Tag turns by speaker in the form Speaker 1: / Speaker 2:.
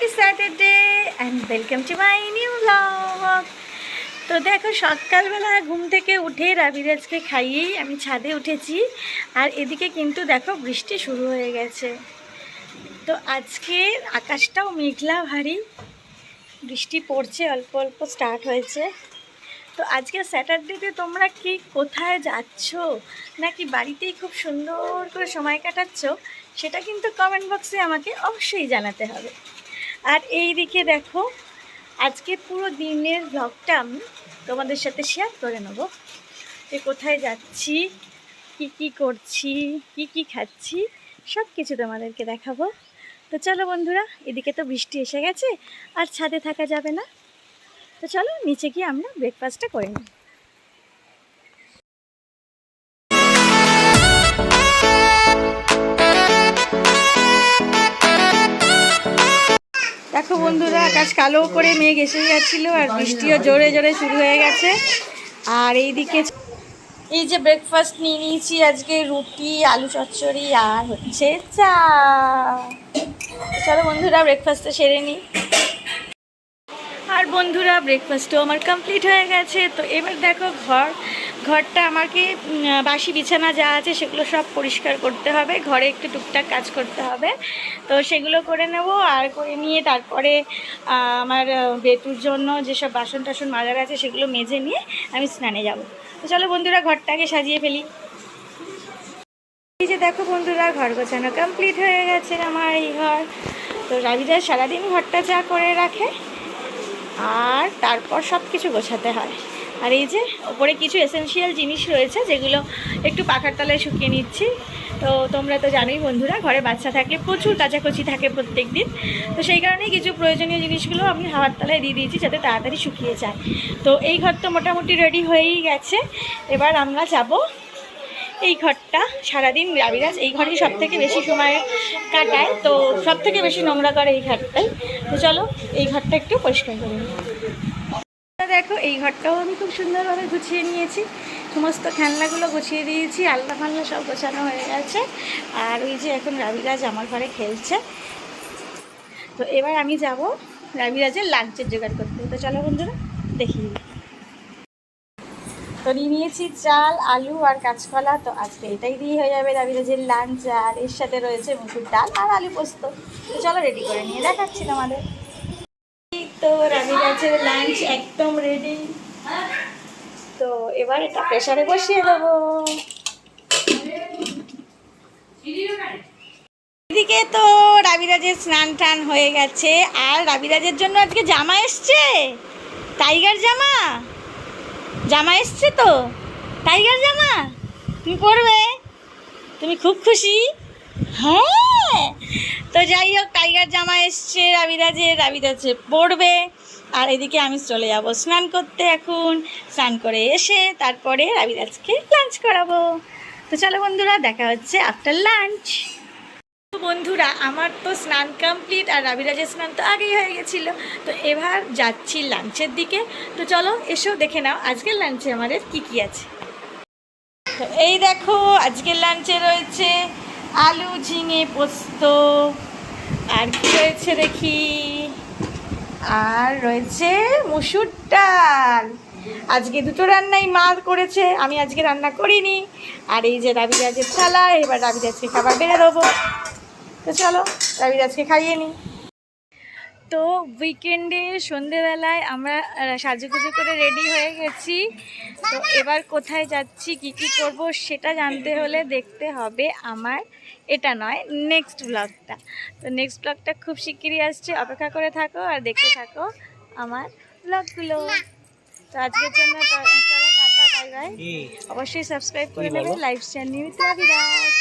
Speaker 1: Happy Saturday and welcome to my new blog. তো দেখো সকালবেলা ঘুম থেকে উঠে রাবিরাজকে খাইয়েই আমি ছাদে উঠেছি, আর এদিকে কিন্তু দেখো বৃষ্টি শুরু হয়ে গেছে। তো আজকে আকাশটাও মেঘলা ভারী, বৃষ্টি পড়ছে, অল্প অল্প স্টার্ট হয়েছে। তো আজকে স্যাটারডেতে তোমরা কি কোথায় যাচ্ছ, নাকি বাড়িতেই খুব সুন্দর করে সময় কাটাচ্ছ, সেটা কিন্তু কমেন্ট বক্সে আমাকে অবশ্যই জানাতে হবে। আর এই দিকে দেখো আজকে পুরো দিনের ব্লগটা আমি তোমাদের সাথে শেয়ার করে নেব, যে কোথায় যাচ্ছি, কি কি করছি, কি কি খাচ্ছি, সব কিছু তোমাদেরকে দেখাবো। তো চলো বন্ধুরা, এদিকে তো বৃষ্টি এসে গেছে, আর ছাদে থাকা যাবে না। তো চলো নিচে গিয়ে আমরা ব্রেকফাস্টটা করে নিই। দেখো বন্ধুরা, আকাশ কালো করে মেঘ এসে যাচ্ছিল, আর বৃষ্টিও জোরে জোরে শুরু হয়ে গেছে। আর এইদিকে এই যে ব্রেকফাস্ট নিয়ে নিয়েছি আজকে, রুটি, আলু চচ্চড়ি আর হচ্ছে চা। চলো বন্ধুরা ব্রেকফাস্টটা সেরে নিই। আর বন্ধুরা ব্রেকফাস্টও আমার কমপ্লিট হয়ে গেছে। তো এবার দেখো ঘরটা আমাকে বাসি বিছানা যা আছে সেগুলো সব পরিষ্কার করতে হবে, ঘরে একটু টুকটাক কাজ করতে হবে। তো সেগুলো করে নেব, আর করে নিয়ে তারপরে আমার বেটুর জন্য যেসব বাসন টাসন মাজার আছে সেগুলো মেজে নিয়ে আমি স্নানে যাব। তো চলো বন্ধুরা ঘরটাকে সাজিয়ে ফেলি। এই যে দেখো বন্ধুরা, ঘর গোছানো কমপ্লিট হয়ে গেছে আমার এই ঘর। তো রাবিদাস সারাদিন ঘরটা যা করে রাখে, আর তারপর সব কিছু গোছাতে হয়। আর এই যে ওপরে কিছু এসেনশিয়াল জিনিস রয়েছে যেগুলো একটু পাখার তলায় শুকিয়ে নিচ্ছি। তো তোমরা তো জানোই বন্ধুরা, ঘরে বাচ্চা থাকলে প্রচুর কাচাকুচি থাকে প্রত্যেক দিন। তো সেই কারণেই কিছু প্রয়োজনীয় জিনিসগুলো আমি হাওয়ার তলায় দিয়ে দিয়েছি যাতে তাড়াতাড়ি শুকিয়ে যায়। তো এই ঘর তো মোটামুটি রেডি হয়েই গেছে। এবার আমরা যাব এই ঘরটা। সারাদিন রাবিরাজ এই ঘরেই সব থেকে বেশি সময় কাটায়, তো সব থেকে বেশি নোংরা করে এই ঘরটাই। তো চলো এই ঘরটা একটু পরিষ্কার করে নিই। দেখো এই ঘরটাও আমি খুব সুন্দরভাবে গুছিয়ে নিয়েছি, সমস্ত খেলনাগুলো গুছিয়ে দিয়েছি, আলনা ফালনা সব গোছানো হয়ে গেছে। আর ওই যে এখন রাবিরাজ আমার ঘরে খেলছে। তো এবার আমি যাব রাবিরাজের লাঞ্চের জোগাড় করতে। তো চলো বন্ধুরা দেখি। তো নিয়ে নিয়েছি চাল, আলু আর কাঁচকলা। তো আজকে এটাই দিয়ে হয়ে যাবে রাবিরাজের লাঞ্চ। আর এর সাথে রয়েছে মুসুর ডাল আর আলু পোস্ত। তো চলো রেডি করে নিয়ে দেখাচ্ছি তোমাদের। তো রাবিরাজের লাঞ্চ একদম রেডি। তো এবার এটা প্রেসারে বসিয়ে দেবো। এদিকে তো রাবিরাজের স্নান টান হয়ে গেছে, আর রাবিরাজের জন্য আজকে জামা এসছে, টাইগার জামা। জামা এসছে তো টাইগার জামা, তুমি পরবে, তুমি খুব খুশি? হ্যাঁ। তো যাই হোক, টাইগার জামা এসছে রাবিরাজে পরবে। আর এদিকে আমি চলে যাব স্নান করতে। এখন স্নান করে এসে তারপরে রাবিরাজকে লাঞ্চ করাবো। তো চলো বন্ধুরা দেখা হচ্ছে আফটার লাঞ্চ। বন্ধুরা আমার তো স্নান কমপ্লিট, আর রাবিরাজের স্নান তো আগেই হয়ে গেছিলো। তো এবার যাচ্ছি লাঞ্চের দিকে। তো চলো এসো দেখে নাও আজকের লাঞ্চে আমাদের কি কি আছে। তো এই দেখো আজকের লাঞ্চে রয়েছে আলু ঝিঙে পোস্ত, আর কি রয়েছে দেখি, আর রয়েছে মুসুর ডাল। আজকে দুটো রান্নাই মা করেছে, আমি আজকে রান্না করিনি। আর এই যে রাবিরাজের থালা, এবার রাবিরাজকে খাবার বেড়ে দেবো। তো চলো রাবিরাজকে খাইয়ে নিই। তো উইকেন্ডে সন্ধেবেলায় আমরা সাজুগুজু করে রেডি হয়ে গেছি। তো এবার কোথায় যাচ্ছি, কি কি করব, সেটা জানতে হলে দেখতে হবে আমার এটা নয় নেক্সট ব্লগটা। তো নেক্সট ব্লগটা খুব শিগগিরই আসছে, অপেক্ষা করে থাকো আর দেখতে থাকো আমার ব্লগগুলো। তো আজকের জন্য চলো টাটা, বাই বাই। অবশ্যই সাবস্ক্রাইব করে নেবে লাইভ চ্যানেল নিউজ রাবিরাজ।